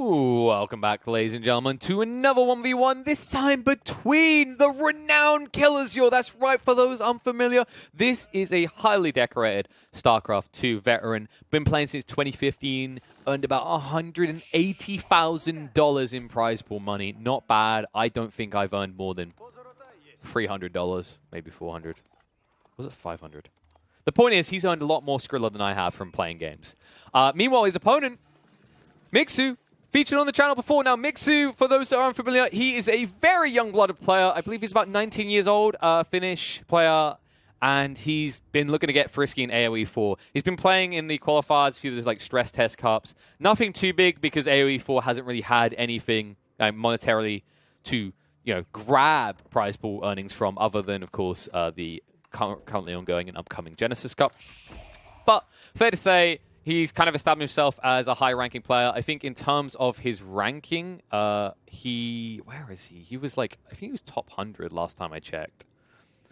Welcome back, ladies and gentlemen, to another 1v1, this time between the renowned Kelazhur. That's right, for those unfamiliar, this is a highly decorated StarCraft 2 veteran. Been playing since 2015, earned about $180,000 in prize pool money. Not bad. I don't think I've earned more than $300, maybe 400. Was it 500? The point is, he's earned a lot more Skrilla than I have from playing games. Meanwhile, his opponent, Mixu, featured on the channel before. Now, Mixu, for those that are unfamiliar, he is a very young-blooded player. I believe he's about 19 years old, Finnish player, and he's been looking to get frisky in AoE 4. He's been playing in the qualifiers, a few of those like stress test cups. Nothing too big because AoE 4 hasn't really had anything monetarily to grab prize pool earnings from, other than, of course, the currently ongoing and upcoming Genesis Cup. But fair to say, he's kind of established himself as a high-ranking player. I think in terms of his ranking, where is he? He was like, I think he was top 100 last time I checked.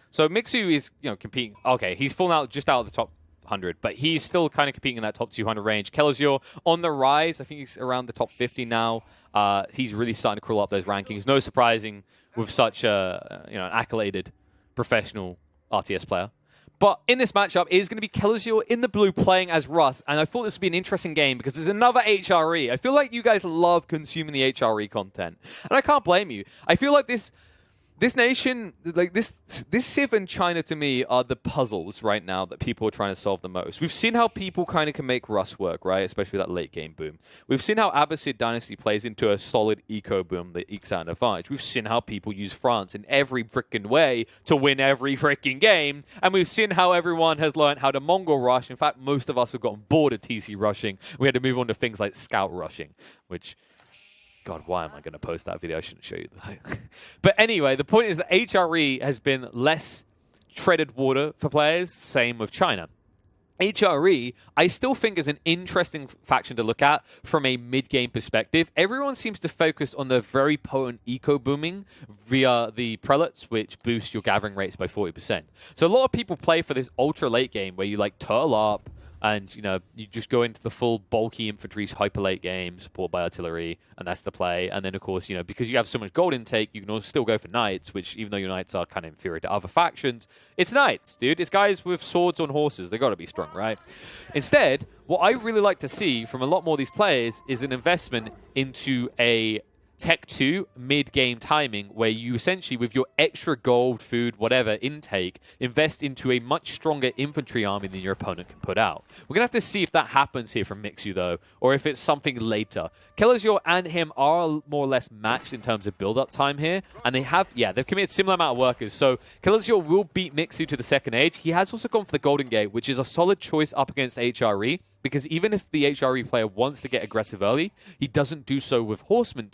So Mixu is, competing. Okay, he's fallen out just out of the top 100, but he's still kind of competing in that top 200 range. Kelazhur on the rise. I think he's around the top 50 now. He's really starting to crawl up those rankings. No surprising with such an accoladed professional RTS player. But in this matchup, it is going to be Kelazhur in the blue playing as Russ, and I thought this would be an interesting game because there's another HRE. I feel like you guys love consuming the HRE content, and I can't blame you. I feel like this nation, like this Civ and China, to me, are the puzzles right now that people are trying to solve the most. We've seen how people kind of can make Rust work, right? Especially that late game boom. We've seen how Abbasid Dynasty plays into a solid eco boom that ekes out an advantage. We've seen how people use France in every freaking way to win every freaking game. And we've seen how everyone has learned how to Mongol rush. In fact, most of us have gotten bored of TC rushing. We had to move on to things like scout rushing, which... God, why am I going to post that video? I shouldn't show you that. But anyway, the point is that HRE has been less treaded water for players, same with China. HRE, I still think, is an interesting faction to look at from a mid-game perspective. Everyone seems to focus on the very potent eco-booming via the prelates, which boost your gathering rates by 40%. So a lot of people play for this ultra-late game where you turtle up, and, you just go into the full bulky infantry hyper late game, supported by artillery, and that's the play. And then, of course, because you have so much gold intake, you can also still go for knights, which, even though your knights are kind of inferior to other factions, it's knights, dude. It's guys with swords on horses. They got to be strong, right? Instead, what I really like to see from a lot more of these players is an investment into a Tech 2 mid-game timing where you essentially, with your extra gold, food, whatever intake, invest into a much stronger infantry army than your opponent can put out. We're going to have to see if that happens here from Mixu, though, or if it's something later. Kelazhur and him are more or less matched in terms of build-up time here, and they've committed a similar amount of workers. So Kelazhur will beat Mixu to the second age. He has also gone for the Golden Gate, which is a solid choice up against HRE, because even if the HRE player wants to get aggressive early, he doesn't do so with horsemen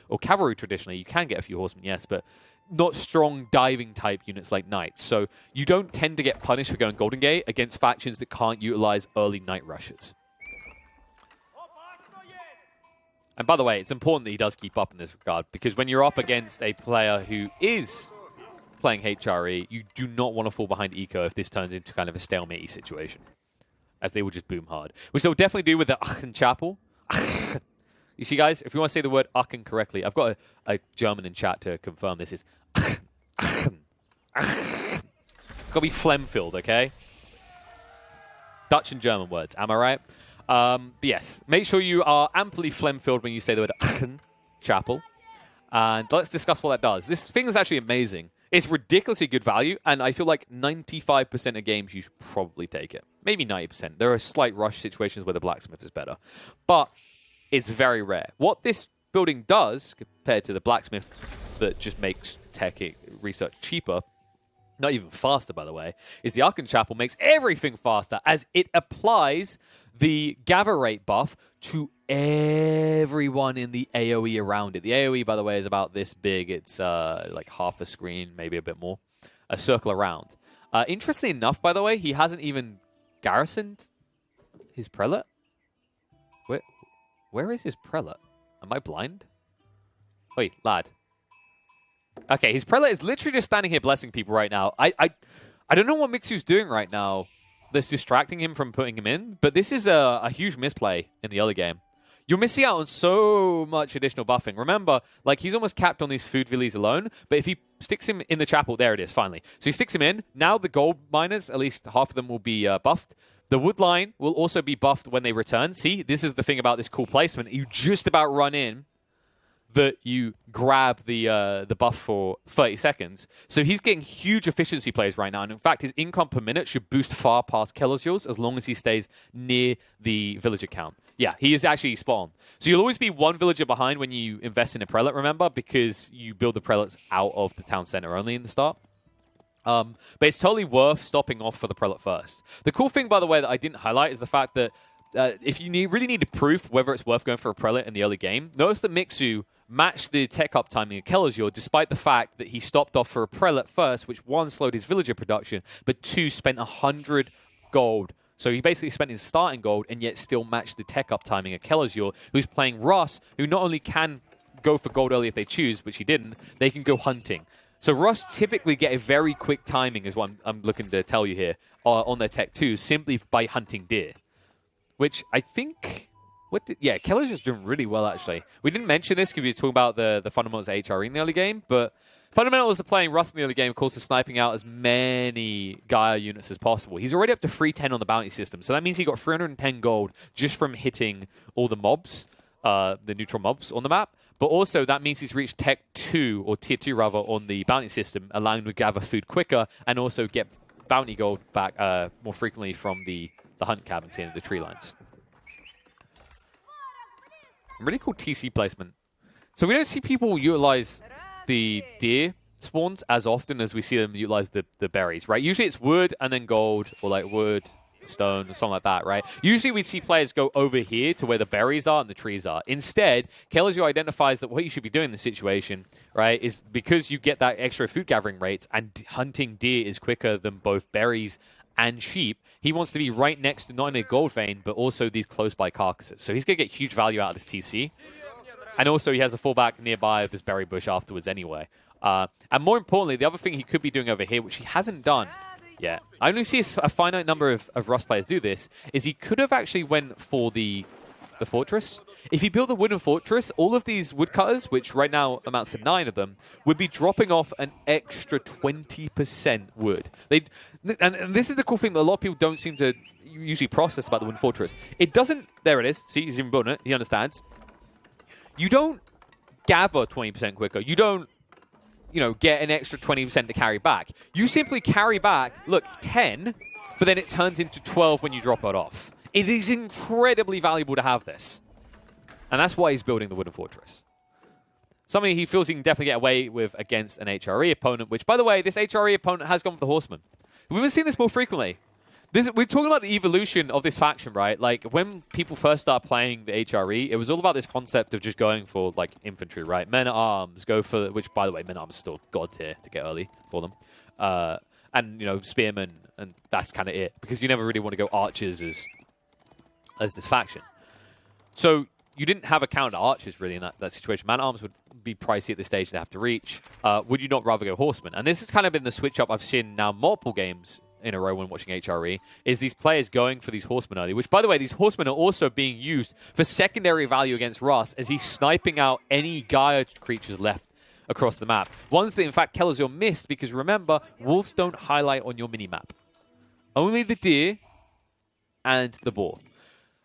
or cavalry traditionally. You can get a few horsemen, yes, but not strong diving type units like knights. So you don't tend to get punished for going Golden Gate against factions that can't utilize early knight rushes. And by the way, it's important that he does keep up in this regard, because when you're up against a player who is playing HRE, you do not want to fall behind eco if this turns into kind of a stalemate situation, as they will just boom hard. Which they'll definitely do with the Aachen Chapel. You see, guys, if you want to say the word Aachen correctly, I've got a German in chat to confirm this is Aachen. It's got to be phlegm-filled, okay? Dutch and German words, am I right? But yes, make sure you are amply phlegm-filled when you say the word Aachen Chapel. And let's discuss what that does. This thing is actually amazing. It's ridiculously good value, and I feel like 95% of games you should probably take it. Maybe 90%. There are slight rush situations where the blacksmith is better. But it's very rare. What this building does, compared to the blacksmith that just makes tech research cheaper, not even faster, by the way, is the Aachen Chapel makes everything faster as it applies the gather rate buff to everyone in the AoE around it. The AoE, by the way, is about this big. It's like half a screen, maybe a bit more. A circle around. Interestingly enough, by the way, he hasn't even garrisoned his prelate. Where is his prelate? Am I blind? Wait, lad. Okay, his prelate is literally just standing here blessing people right now. I don't know what Mixu's doing right now that's distracting him from putting him in, but this is a huge misplay in the early game. You're missing out on so much additional buffing. Remember, like, he's almost capped on these food villies alone, but if he sticks him in the chapel, there it is, finally. So he sticks him in. Now the gold miners, at least half of them will be buffed. The wood line will also be buffed when they return. See, this is the thing about this cool placement. You just about run in that you grab the buff for 30 seconds. So he's getting huge efficiency plays right now. And in fact, his income per minute should boost far past Kelazhur's as long as he stays near the villager count. Yeah, he is actually spot on. So you'll always be one villager behind when you invest in a prelate, remember, because you build the prelates out of the town center only in the start. But it's totally worth stopping off for the prelate first. The cool thing, by the way, that I didn't highlight is the fact that if you really need proof whether it's worth going for a prelate in the early game, notice that Mixu matched the tech up timing of Kelazhur despite the fact that he stopped off for a prelate first, which 1, slowed his villager production, but 2, spent 100 gold. So he basically spent his starting gold and yet still matched the tech up timing of Kelazhur, who's playing Russ, who not only can go for gold early if they choose, which he didn't, they can go hunting. So Russ typically get a very quick timing, is what I'm looking to tell you here, on their tech 2, simply by hunting deer. Which I think... Kelazhur's doing really well, actually. We didn't mention this because we were talking about the fundamentals of HRE in the early game, but fundamentals of playing Russ in the early game, of course, is sniping out as many Gaia units as possible. He's already up to 310 on the bounty system, so that means he got 310 gold just from hitting all the mobs, the neutral mobs on the map. But also, that means he's reached Tech 2, or Tier 2 rather, on the bounty system, allowing him to gather food quicker and also get bounty gold back more frequently from the hunt cabins here in the tree lines. Really cool TC placement. So we don't see people utilize the deer spawns as often as we see them utilize the berries, right? Usually it's wood and then gold, or like wood, stone, or something like that, right? Usually we'd see players go over here to where the berries are and the trees are. Instead, Kelazhur identifies that what you should be doing in this situation, right, is because you get that extra food gathering rates and hunting deer is quicker than both berries and sheep, he wants to be right next to not only a gold vein, but also these close-by carcasses. So he's going to get huge value out of this TC. And also he has a fallback nearby of this berry bush afterwards anyway. And more importantly, the other thing he could be doing over here, which he hasn't done yet, I only see a finite number of Rust players do this, is he could have actually went for the fortress. If he built a wooden fortress, all of these woodcutters, which right now amounts to 9 of them, would be dropping off an extra 20% wood. And this is the cool thing that a lot of people don't seem to usually process about the wooden fortress. It doesn't... There it is. See, he's even building it. He understands. You don't gather 20% quicker. You don't, get an extra 20% to carry back. You simply carry back, look, 10, but then it turns into 12 when you drop it off. It is incredibly valuable to have this. And that's why he's building the wooden fortress. Something he feels he can definitely get away with against an HRE opponent, which, by the way, this HRE opponent has gone for the Horseman. We've been seeing this more frequently. We're talking about the evolution of this faction, right? Like, when people first start playing the HRE, it was all about this concept of just going for, like, infantry, right? Men-at-arms, go for... Which, by the way, men-at-arms is still god tier to get early for them. And, spearmen, and that's kind of it. Because you never really want to go archers as this faction. So you didn't have a counter archers really in that situation. Man-at-arms would be pricey at this stage to have to reach. Would you not rather go horsemen? And this has kind of been the switch up I've seen now multiple games in a row when watching HRE, is these players going for these horsemen early, which, by the way, these horsemen are also being used for secondary value against Russ as he's sniping out any Gaia creatures left across the map. Ones that, in fact, Kelazhur missed because, remember, wolves don't highlight on your mini-map. Only the deer and the boar.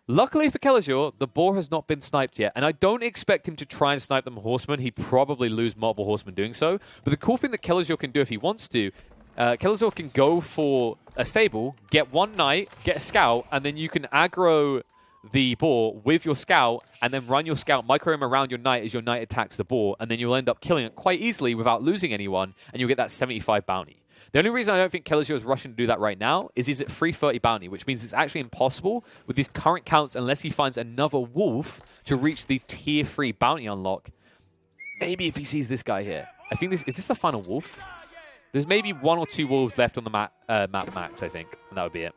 Luckily for Kelazhur, the boar has not been sniped yet, and I don't expect him to try and snipe them horsemen. He'd probably lose multiple horsemen doing so. But the cool thing that Kelazhur can do if he wants to, Kelazhur can go for a stable, get one knight, get a scout, and then you can aggro the boar with your scout, and then run your scout, micro him around your knight as your knight attacks the boar, and then you'll end up killing it quite easily without losing anyone, and you'll get that 75 bounty. The only reason I don't think Kelazhur is rushing to do that right now is he's at 330 bounty, which means it's actually impossible with these current counts unless he finds another wolf to reach the tier 3 bounty unlock. Maybe if he sees this guy here. I think is this the final wolf? There's maybe 1 or 2 wolves left on the map max, I think, and that would be it.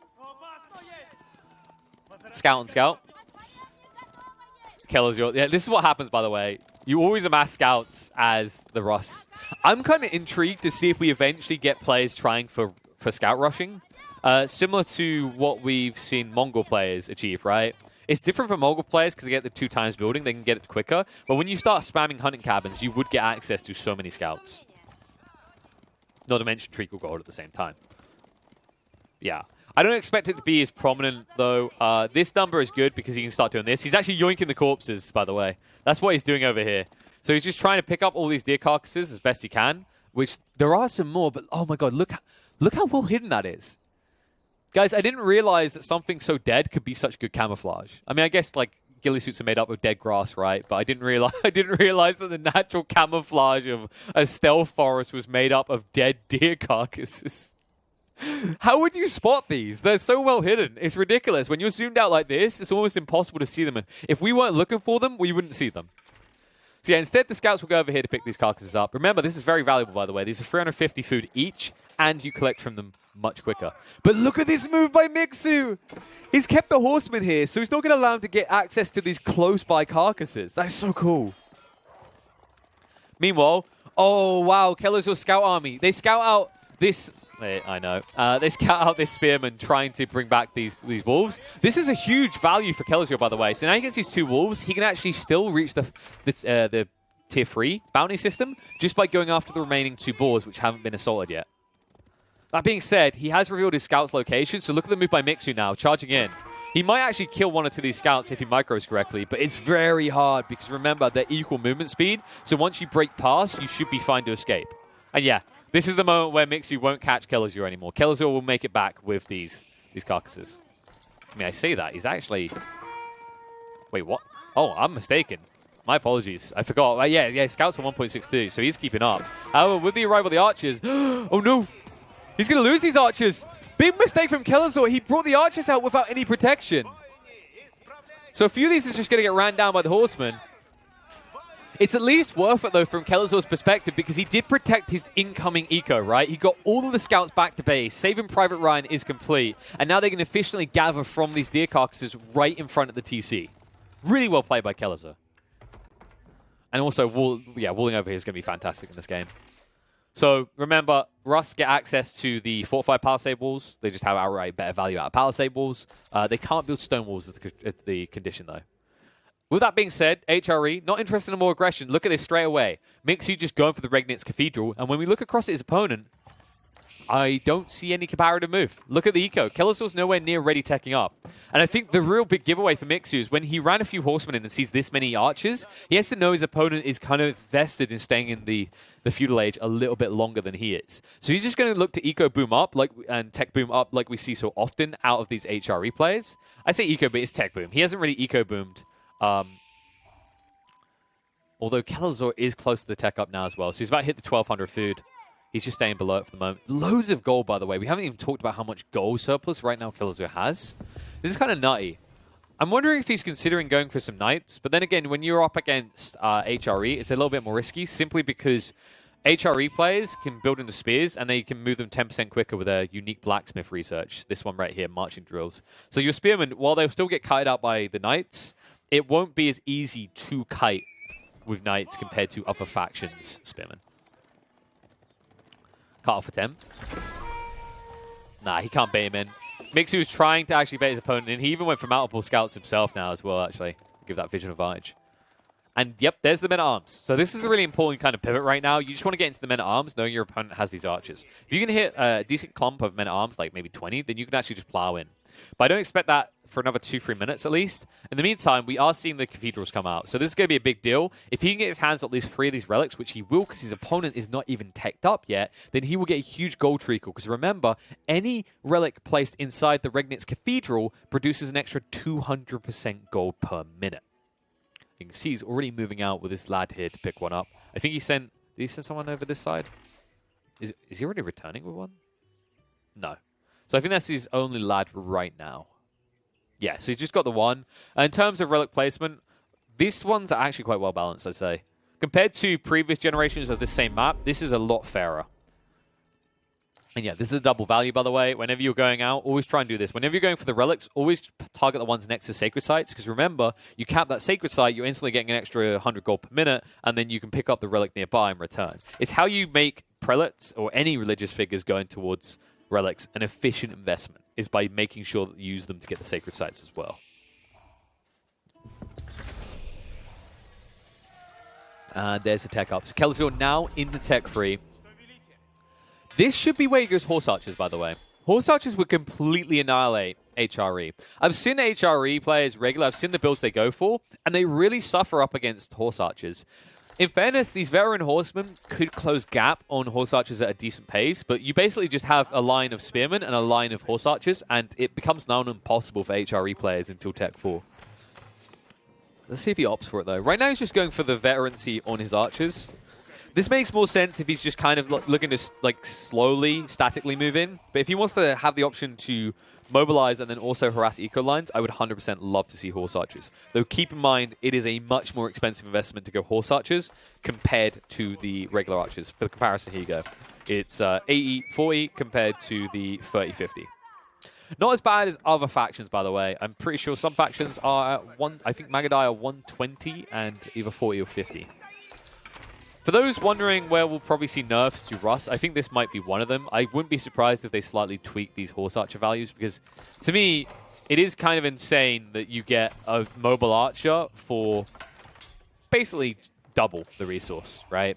Scout and scout. Kelazhur. Yeah, this is what happens, by the way. You always amass scouts as the Russ. I'm kind of intrigued to see if we eventually get players trying for scout rushing. Similar to what we've seen Mongol players achieve, right? It's different for Mogul players because they get the 2 times building. They can get it quicker. But when you start spamming hunting cabins, you would get access to so many scouts. Not to mention treacle gold at the same time. Yeah. I don't expect it to be as prominent, though. This number is good because he can start doing this. He's actually yoinking the corpses, by the way. That's what he's doing over here. So he's just trying to pick up all these deer carcasses as best he can, which there are some more, but oh my god, look how well hidden that is. Guys, I didn't realize that something so dead could be such good camouflage. I mean, I guess like ghillie suits are made up of dead grass, right? But I didn't realize that the natural camouflage of a stealth forest was made up of dead deer carcasses. How would you spot these? They're so well hidden. It's ridiculous. When you're zoomed out like this, it's almost impossible to see them. If we weren't looking for them, we wouldn't see them. So yeah, instead the scouts will go over here to pick these carcasses up. Remember, this is very valuable, by the way. These are 350 food each, and you collect from them much quicker. But look at this move by Mixu! He's kept the horseman here, so he's not going to allow him to get access to these close-by carcasses. That's so cool. Meanwhile, oh wow, Kelazhur scout army. They scout out this... I know. They scout out this spearman trying to bring back these wolves. This is a huge value for Kelazhur, by the way. So now he gets these 2 wolves. He can actually still reach the tier 3 bounty system just by going after the remaining 2 boars, which haven't been assaulted yet. That being said, he has revealed his scout's location. So look at the move by Mixu now, charging in. He might actually kill 1 or 2 of these scouts if he micros correctly, but it's very hard because remember, they're equal movement speed. So once you break past, you should be fine to escape. And yeah, this is the moment where Mixu won't catch Kelazhur anymore. Kelazhur will make it back with these carcasses. I mean, I say that. He's actually... Wait, what? Oh, I'm mistaken. My apologies. I forgot. Yeah, scouts are 1.62, so he's keeping up. However, with the arrival of the archers... Oh, no! He's going to lose these archers! Big mistake from Kelazhur. He brought the archers out without any protection. So a few of these is just going to get ran down by the horsemen. It's at least worth it, though, from Kelazhur's perspective, because he did protect his incoming eco, right? He got all of the scouts back to base. Saving Private Ryan is complete. And now they can efficiently gather from these deer carcasses right in front of the TC. Really well played by Kelazhur. And also, walling over here is going to be fantastic in this game. So, remember, Rust get access to the fortified palisade walls. They just have outright better value out of palisade walls. They can't build stone walls as the condition, though. With that being said, HRE, not interested in more aggression. Look at this straight away. Mixu just going for the Regnitz Cathedral. And when we look across at his opponent, I don't see any comparative move. Look at the eco. Kelazhur's nowhere near ready teching up. And I think the real big giveaway for Mixu is when he ran a few horsemen in and sees this many archers, he has to know his opponent is kind of vested in staying in the feudal age a little bit longer than he is. So he's just going to look to eco boom up and tech boom up like we see so often out of these HRE players. I say eco, but it's tech boom. He hasn't really eco boomed. Although Kelazhur is close to the tech up now as well. So he's about to hit the 1200 food. He's just staying below it for the moment. Loads of gold, by the way. We haven't even talked about how much gold surplus right now Kelazhur has. This is kind of nutty. I'm wondering if he's considering going for some knights. But then again, when you're up against HRE, it's a little bit more risky simply because HRE players can build into spears and they can move them 10% quicker with a unique blacksmith research. This one right here, marching drills. So your spearmen, while they'll still get kited out by the knights, it won't be as easy to kite with knights compared to other factions spearmen. Cut off attempt. Nah, he can't bait him in. Mixu was trying to actually bait his opponent in. He even went for multiple scouts himself now as well, actually. Give that vision advantage. And yep, there's the men-at-arms. So this is a really important kind of pivot right now. You just want to get into the men-at-arms knowing your opponent has these archers. If you can hit a decent clump of men-at-arms, like maybe 20, then you can actually just plow in. But I don't expect that for another 2-3 minutes at least. In the meantime, we are seeing the cathedrals come out. So this is going to be a big deal. If he can get his hands on at least 3 of these relics, which he will because his opponent is not even teched up yet, then he will get a huge gold treacle. Because remember, any relic placed inside the Regnitz Cathedral produces an extra 200% gold per minute. You can see he's already moving out with this lad here to pick one up. I think he sent... Did he send someone over this side? Is he already returning with one? No. So I think that's his only lad right now. Yeah, so he's just got the one. In terms of relic placement, these ones are actually quite well balanced, I'd say. Compared to previous generations of this same map, this is a lot fairer. And yeah, this is a double value, by the way. Whenever you're going out, always try and do this. Whenever you're going for the relics, always target the ones next to sacred sites. Because remember, you cap that sacred site, you're instantly getting an extra 100 gold per minute, and then you can pick up the relic nearby in return. It's how you make prelates or any religious figures going towards relics an efficient investment, is by making sure that you use them to get the sacred sites as well. There's the tech ups. Kelazhur now into tech 3. This should be where he goes horse archers, by the way. Horse archers would completely annihilate HRE. I've seen the HRE players regular. I've seen the builds they go for, and they really suffer up against horse archers. In fairness, these veteran horsemen could close gap on horse archers at a decent pace, but you basically just have a line of spearmen and a line of horse archers, and it becomes now impossible for HRE players until Tech 4. Let's see if he opts for it, though. Right now, he's just going for the veterancy on his archers. This makes more sense if he's just kind of looking to slowly, statically move in. But if he wants to have the option to mobilize and then also harass eco lines, I would 100% love to see horse archers. Though keep in mind, it is a much more expensive investment to go horse archers compared to the regular archers. For the comparison, here you go. It's 80-40 compared to the 30-50. Not as bad as other factions, by the way. I'm pretty sure some factions are at I think Magadai are 120 and either 40 or 50. For those wondering where we'll probably see nerfs to Russ, I think this might be one of them. I wouldn't be surprised if they slightly tweak these horse archer values, because to me, it is kind of insane that you get a mobile archer for basically double the resource, right?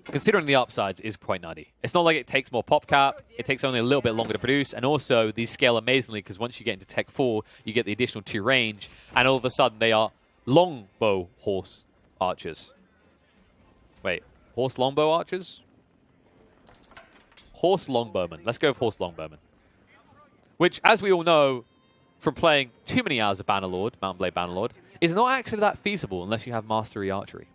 Considering the upsides is quite nutty. It's not like it takes more pop cap, it takes only a little bit longer to produce, and also these scale amazingly because once you get into Tech 4, you get the additional 2 range, and all of a sudden they are longbow horse archers. Wait, horse longbow archers? Horse longbowmen. Let's go with horse longbowmen. Which, as we all know, from playing too many hours of Bannerlord, Mount Blade Bannerlord, is not actually that feasible unless you have Mastery Archery.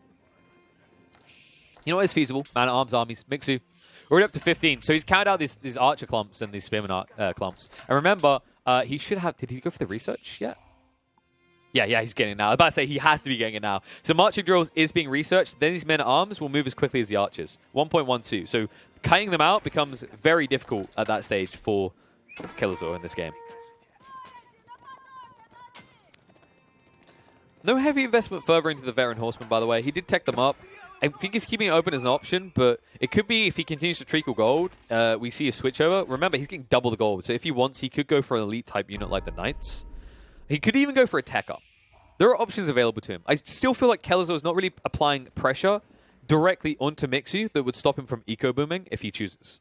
You know what is feasible? Man-at-Arms armies. Mixu. We're already up to 15. So he's counted out these archer clumps and these spearman clumps. And remember, he should have... Did he go for the research yet? Yeah, he's getting it now. I was about to say he has to be getting it now. So marching drills is being researched. Then these men-at-arms will move as quickly as the archers. 1.12. So cutting them out becomes very difficult at that stage for Kelazhur in this game. No heavy investment further into the veteran horsemen, by the way. He did tech them up. I think he's keeping it open as an option, but it could be if he continues to treacle gold, we see a switch over. Remember, he's getting double the gold. So if he wants, he could go for an elite type unit like the Knights. He could even go for a tech up. There are options available to him. I still feel like Kelazhur is not really applying pressure directly onto Mixu that would stop him from eco-booming if he chooses.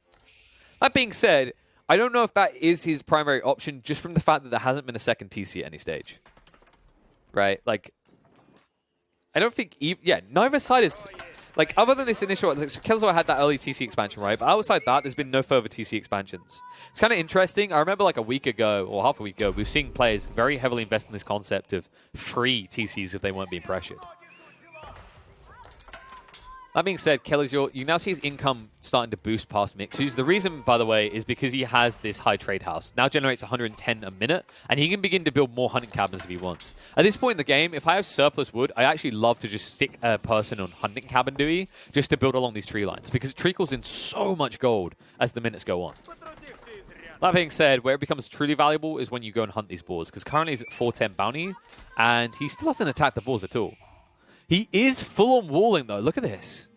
That being said, I don't know if that is his primary option just from the fact that there hasn't been a second TC at any stage. Right? Like, I don't think... neither side is... Like, other than this initial... Like, so Kelazhur had that early TC expansion, right? But outside that, there's been no further TC expansions. It's kind of interesting. I remember like a week ago, or half a week ago, we've seen players very heavily invest in this concept of free TCs if they weren't being pressured. That being said, Kelazhur, you now see his income starting to boost past Mixus. The reason, by the way, is because he has this high trade house. Now generates 110 a minute, and he can begin to build more hunting cabins if he wants. At this point in the game, if I have surplus wood, I actually love to just stick a person on hunting cabin duty just to build along these tree lines, because it trickles in so much gold as the minutes go on. That being said, where it becomes truly valuable is when you go and hunt these boars, because currently he's at 410 bounty, and he still doesn't attack the boars at all. He is full-on walling, though. Look at this.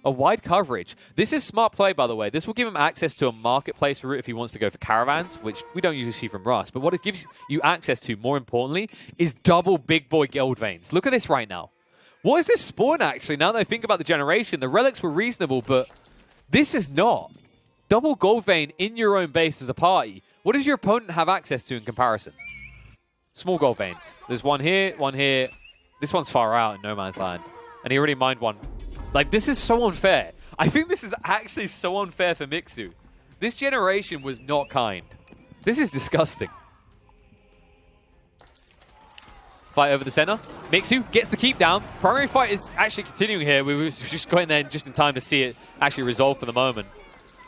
A wide coverage. This is smart play, by the way. This will give him access to a marketplace route if he wants to go for caravans, which we don't usually see from Rust. But what it gives you access to, more importantly, is double big boy gold veins. Look at this right now. What is this spawn, actually? Now that I think about the generation, the relics were reasonable, but this is not. Double gold vein in your own base as a party. What does your opponent have access to in comparison? Small gold veins. There's one here, one here. This one's far out in no man's land. And he already mined one. Like, this is so unfair. I think this is actually so unfair for Mixu. This generation was not kind. This is disgusting. Fight over the center. Mixu gets the keep down. Primary fight is actually continuing here. We were just going there just in time to see it actually resolve for the moment.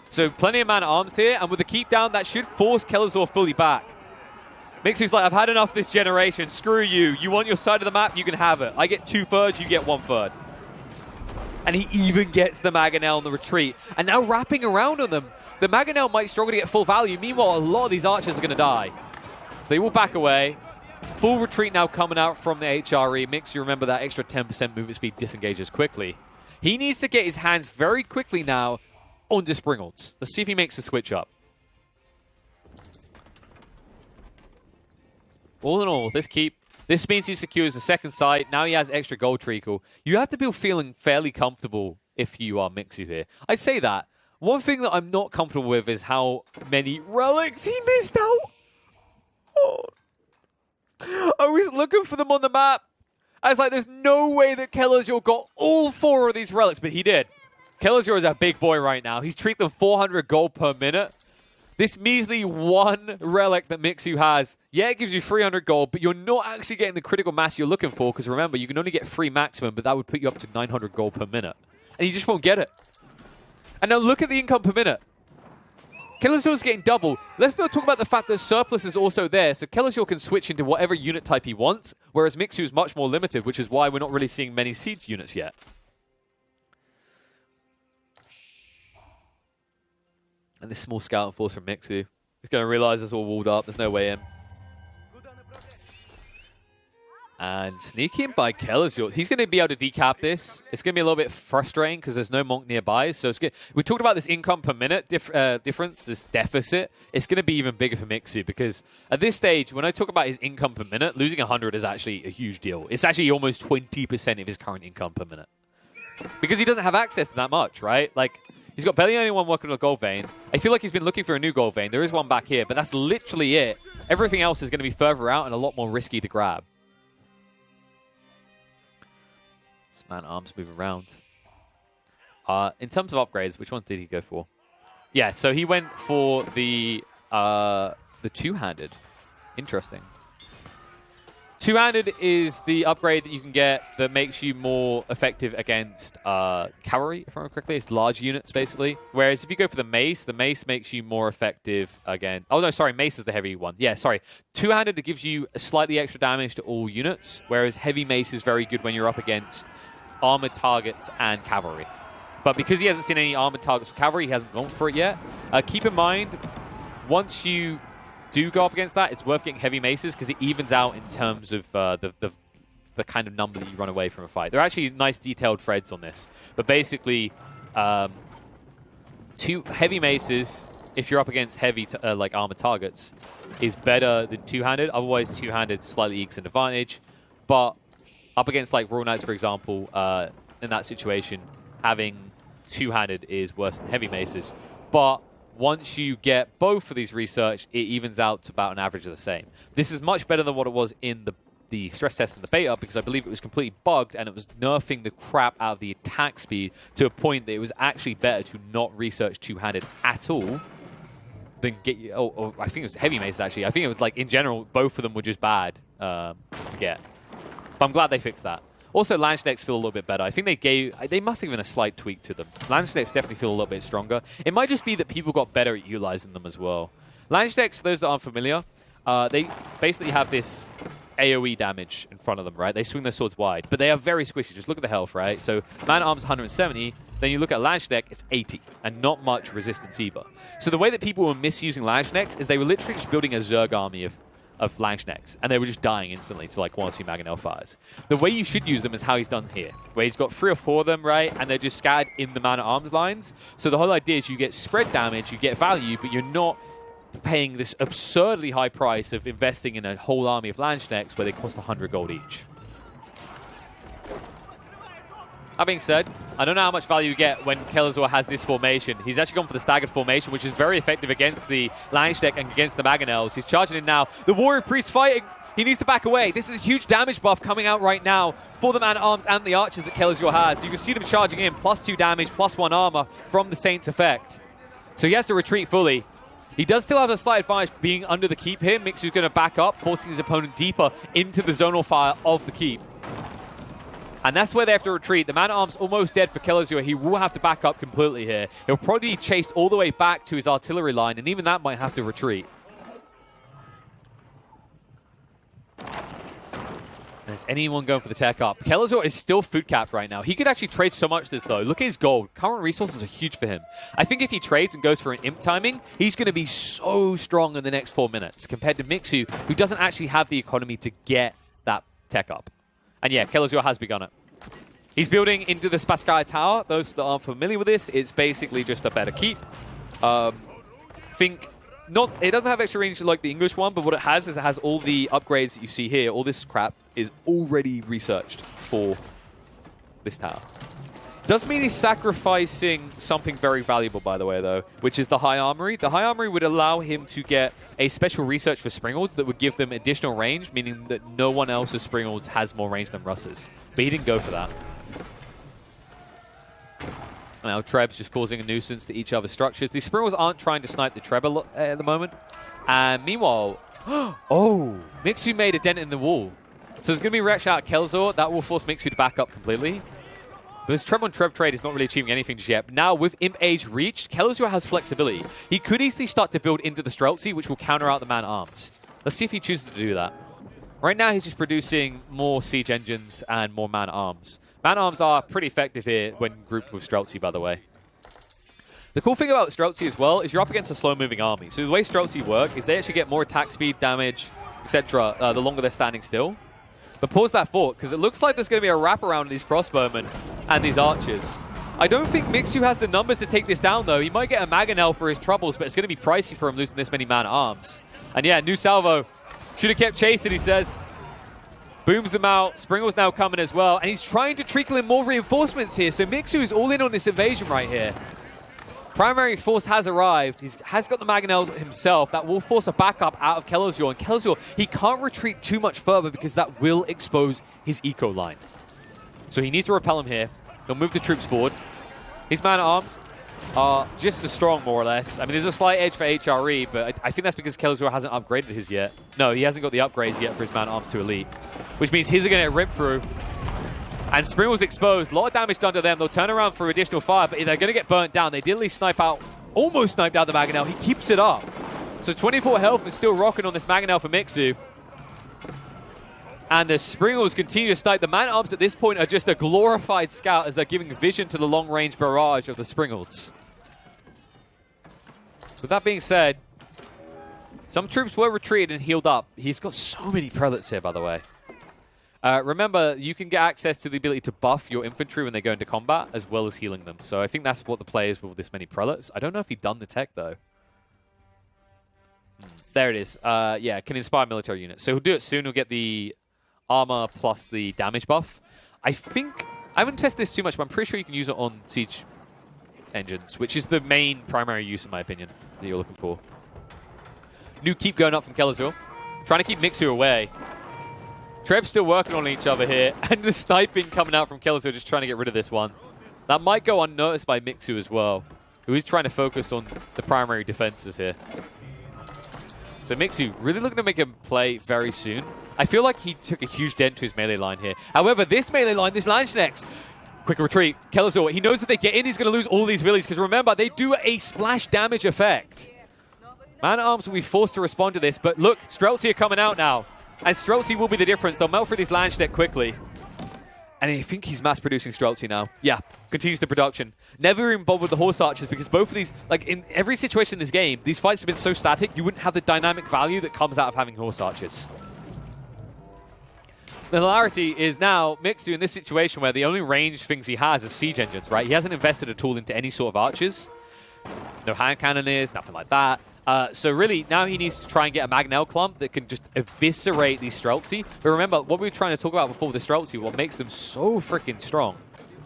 So plenty of man-at-arms here. And with the keep down, that should force Kelazhur fully back. Mixu's like, I've had enough this generation. Screw you. You want your side of the map? You can have it. I get 2/3, you get 1/3. And he even gets the Mangonel on the retreat. And now wrapping around on them, the Mangonel might struggle to get full value. Meanwhile, a lot of these archers are going to die. So they will back away. Full retreat now coming out from the HRE. Mixu, remember that extra 10% movement speed disengages quickly. He needs to get his hands very quickly now on Springalds. Let's see if he makes the switch up. All in all, this keep This means he secures the second site. Now he has extra gold treacle. You have to be feeling fairly comfortable if you are Mixu here. I'd say that. One thing that I'm not comfortable with is how many relics he missed out. Oh. I was looking for them on the map. I was like, there's no way that Kelazhur got all 4 of these relics, but he did. Kelazhur is a big boy right now. He's treating them 400 gold per minute. This measly 1 relic that Mixu has, yeah, it gives you 300 gold, but you're not actually getting the critical mass you're looking for, because remember, you can only get 3 maximum, but that would put you up to 900 gold per minute. And you just won't get it. And now look at the income per minute. Kelazhur is getting double. Let's not talk about the fact that surplus is also there, so Kelazhur can switch into whatever unit type he wants, whereas Mixu is much more limited, which is why we're not really seeing many siege units yet. And this small scouting force from Mixu. He's going to realize it's all walled up. There's no way in. And sneak in by Kelazhur. He's going to be able to decap this. It's going to be a little bit frustrating because there's no monk nearby. So it's good. We talked about this income per minute difference, this deficit. It's going to be even bigger for Mixu because at this stage, when I talk about his income per minute, losing 100 is actually a huge deal. It's actually almost 20% of his current income per minute. Because he doesn't have access to that much, right? Like, he's got barely anyone working on a gold vein. I feel like he's been looking for a new gold vein. There is one back here, but that's literally it. Everything else is going to be further out and a lot more risky to grab. This man-at-arms move around. In terms of upgrades, which ones did he go for? Yeah, so he went for the two-handed. Interesting. Two-handed is the upgrade that you can get that makes you more effective against cavalry, if I remember correctly. It's large units, basically. Whereas if you go for the mace makes you more effective against... Oh, no, sorry, mace is the heavy one. Yeah, sorry. Two-handed, it gives you slightly extra damage to all units, whereas heavy mace is very good when you're up against armored targets and cavalry. But because he hasn't seen any armored targets for cavalry, he hasn't gone for it yet. Keep in mind, once you do go up against that, it's worth getting heavy maces because it evens out in terms of the kind of number that you run away from a fight. There are actually nice detailed threads on this. But basically, 2 heavy maces, if you're up against heavy like armored targets, is better than two-handed. Otherwise, two-handed slightly ekes an advantage. But up against like Royal Knights, for example, in that situation, having two-handed is worse than heavy maces. But once you get both of these research, it evens out to about an average of the same. This is much better than what it was in the stress test and the beta because I believe it was completely bugged and it was nerfing the crap out of the attack speed to a point that it was actually better to not research two-handed at all than get you... Oh, I think it was heavy maces, actually. I think it was like, in general, both of them were just bad to get. But I'm glad they fixed that. Also, lance decks feel a little bit better. I think they must have given a slight tweak to them. Lance decks definitely feel a little bit stronger. It might just be that people got better at utilizing them as well. Lance decks, for those that aren't familiar, they basically have this AoE damage in front of them, right? They swing their swords wide, but they are very squishy. Just look at the health, right? So man-at-arms 170, then you look at lance deck, it's 80, and not much resistance either. So the way that people were misusing lance decks is they were literally just building a Zerg army of Langschnecks, and they were just dying instantly to like 1 or 2 Mangonel fires. The way you should use them is how he's done here, where he's got 3 or 4 of them, right, and they're just scattered in the man-at-arms lines. So the whole idea is you get spread damage, you get value, but you're not paying this absurdly high price of investing in a whole army of Langschnecks where they cost 100 gold each. That being said, I don't know how much value you get when Kelazhur has this formation. He's actually gone for the staggered formation, which is very effective against the Langschneck and against the Mangonels. He's charging in now. The Warrior Priest fighting. He needs to back away. This is a huge damage buff coming out right now for the man-at-arms and the archers that Kelazhur has. So you can see them charging in, +2 damage, +1 armor from the Saint's effect. So he has to retreat fully. He does still have a slight advantage being under the keep here. Mixu's going to back up, forcing his opponent deeper into the zonal fire of the keep. And that's where they have to retreat. The man-at-arms almost dead for Kelazhur. He will have to back up completely here. He'll probably be chased all the way back to his artillery line, and even that might have to retreat. And is anyone going for the tech up? Kelazhur is still food capped right now. He could actually trade so much this, though. Look at his gold. Current resources are huge for him. I think if he trades and goes for an imp timing, he's going to be so strong in the next 4 minutes compared to Mixu, who doesn't actually have the economy to get that tech up. And yeah, Kelazhur has begun it. He's building into the Spasskaya Tower. Those that aren't familiar with this, it's basically just a better keep. Think it doesn't have extra range like the English one, but what it has is it has all the upgrades that you see here. All this crap is already researched for this tower. Doesn't mean he's sacrificing something very valuable, by the way, though, which is the High Armory. The High Armory would allow him to get a special research for Springolds that would give them additional range, meaning that no one else's Springolds has more range than Russ's. But he didn't go for that. Now Treb's just causing a nuisance to each other's structures. These Springolds aren't trying to snipe the Treb at the moment. And meanwhile, oh, Mixu made a dent in the wall. So there's going to be a reaction out at Kelazhur. That will force Mixu to back up completely. But this Treb on Treb trade is not really achieving anything just yet. But now, with Imp Age reached, Kelazhur has flexibility. He could easily start to build into the Streltsy, which will counter out the Man-Arms. Let's see if he chooses to do that. Right now, he's just producing more Siege Engines and more Man-Arms. Man-Arms are pretty effective here when grouped with Streltsy, by the way. The cool thing about Streltsy as well is you're up against a slow-moving army. So the way Streltsy work is they actually get more attack speed, damage, etc. The longer they're standing still. But pause that thought, because it looks like there's going to be a wraparound of these crossbowmen and these archers. I don't think Mixu has the numbers to take this down, though. He might get a Mangonel for his troubles, but it's going to be pricey for him losing this many man-at-arms. And yeah, new salvo. Should have kept chasing, he says. Booms them out. Springle's now coming as well. And he's trying to trickle in more reinforcements here. So Mixu is all in on this invasion right here. Primary force has arrived. He has got the Mangonels himself. That will force a backup out of Kelazhur. And Kelazhur, he can't retreat too much further because that will expose his eco line. So he needs to repel him here. He'll move the troops forward. His man-at-arms are just as strong, more or less. I mean, there's a slight edge for HRE, but I think that's because Kelazhur hasn't upgraded his yet. No, he hasn't got the upgrades yet for his man-at-arms to elite, which means his are going to get ripped through. And Spring was exposed. A lot of damage done to them. They'll turn around for additional fire, but they're going to get burnt down. They did at least snipe out, almost sniped out the Mangonel. He keeps it up. So 24 health is still rocking on this Mangonel for Mixu. And the Springles continue to snipe. The Man-at-Arms at this point are just a glorified scout as they're giving vision to the long-range barrage of the Springles. With that being said, some troops were retreated and healed up. He's got so many prelates here, by the way. Remember, you can get access to the ability to buff your infantry when they go into combat, as well as healing them. So I think that's what the play is with this many prelates. I don't know if he's done the tech, though. There it is. Yeah, can inspire military units. So he'll do it soon. He'll get the armor plus the damage buff. I think... I haven't tested this too much, but I'm pretty sure you can use it on siege engines, which is the main primary use, in my opinion, that you're looking for. New keep going up from Kelazhur. Trying to keep Mixu away. Treb's still working on each other here, and the sniping coming out from Kelazhur, just trying to get rid of this one. That might go unnoticed by Mixu as well, who is trying to focus on the primary defenses here. So Mixu really looking to make him play very soon. I feel like he took a huge dent to his melee line here. However, this melee line, this Landsknechts, quick retreat. Kelazhur, he knows that they get in, he's going to lose all these villages, because remember, they do a splash damage effect. Man-at-Arms will be forced to respond to this, but look, Streltsy are coming out now. And Streltsy will be the difference. They'll melt through these Landsknecht quickly. And I think he's mass-producing Streltsy now. Yeah, continues the production. Never even bothered with the Horse Archers because both of these, like in every situation in this game, these fights have been so static, you wouldn't have the dynamic value that comes out of having Horse Archers. The hilarity is now Mixu in this situation where the only range things he has is siege engines, right? He hasn't invested at all into any sort of archers. No hand cannoneers, nothing like that. So really, now he needs to try and get a Mangonel clump that can just eviscerate these Streltsy. But remember, what we were trying to talk about before with the Streltsy, what makes them so freaking strong,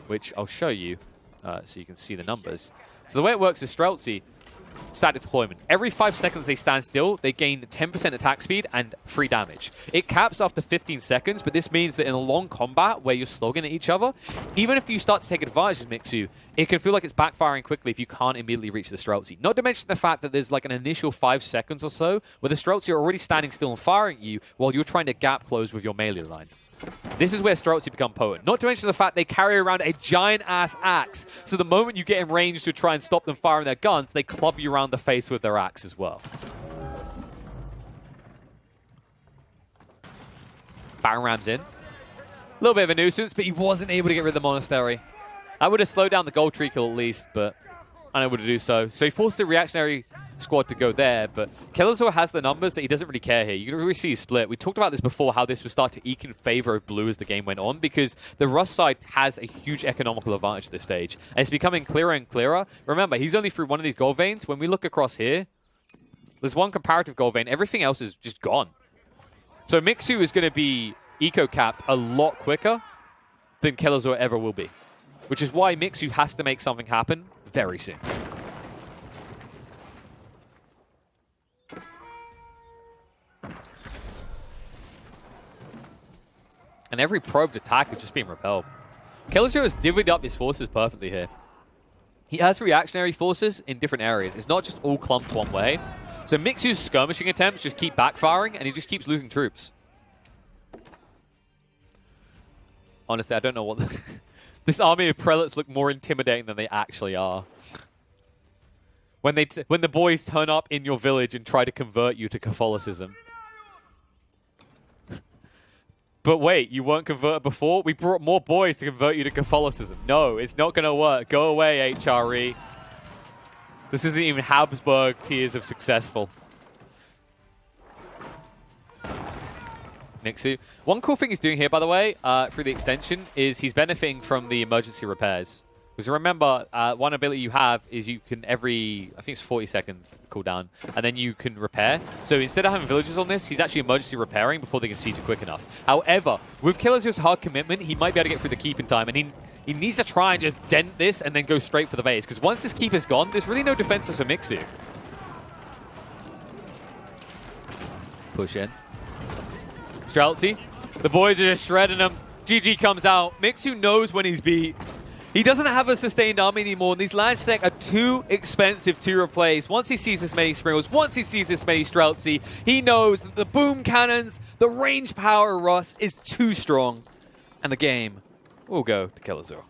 which I'll show you so you can see the numbers. So the way it works is Streltsy, static deployment. Every 5 seconds they stand still, they gain 10% attack speed and free damage. It caps after 15 seconds, but this means that in a long combat where you're slogging at each other, even if you start to take advantage of Mixu, it can feel like it's backfiring quickly if you can't immediately reach the Streltsy. Not to mention the fact that there's like an initial 5 seconds or so where the Streltsy are already standing still and firing at you while you're trying to gap close with your melee line. This is where Streltsy become potent. Not to mention the fact they carry around a giant-ass axe. So the moment you get in range to try and stop them firing their guns, they club you around the face with their axe as well. Baron Ram's in. A little bit of a nuisance, but he wasn't able to get rid of the monastery. I would have slowed down the gold treacle at least, but unable to do so. So he forced the reactionary squad to go there, but Kelazhur has the numbers that he doesn't really care here. You can really see his split. We talked about this before, how this would start to eke in favor of blue as the game went on, because the Rus side has a huge economical advantage at this stage, and it's becoming clearer and clearer. Remember, he's only through one of these gold veins. When we look across here, There's one comparative gold vein. Everything else is just gone. So Mixu is going to be eco-capped a lot quicker than Kelazhur ever will be. Which is why Mixu has to make something happen very soon. And every probed attack is just being repelled. Kelazhur has divvied up his forces perfectly here. He has reactionary forces in different areas. It's not just all clumped one way. So Mixu's skirmishing attempts just keep backfiring, and he just keeps losing troops. Honestly, I don't know what... This army of prelates look more intimidating than they actually are. When the boys turn up in your village and try to convert you to Catholicism. But wait, you weren't converted before? We brought more boys to convert you to Catholicism. No, it's not going to work. Go away, HRE. This isn't even Habsburg tiers of successful. Mixu. One cool thing he's doing here, by the way, through the extension, is he's benefiting from the emergency repairs. Because remember, one ability you have is you can I think it's 40 seconds cooldown, and then you can repair. So instead of having villagers on this, he's actually emergency repairing before they can siege you quick enough. However, with Kelazhur's hard commitment, he might be able to get through the keep in time, and he needs to try and just dent this and then go straight for the base. Because once this keep is gone, there's really no defenses for Mixu. Push in. Streltsy. The boys are just shredding him. GG comes out. Mixu knows when he's beat. He doesn't have a sustained army anymore, and these Lance Tech are too expensive to replace. Once he sees this many Springles, once he sees this many Streltsy, he knows that the boom cannons, the range power Rust is too strong, and the game will go to Kelazhur.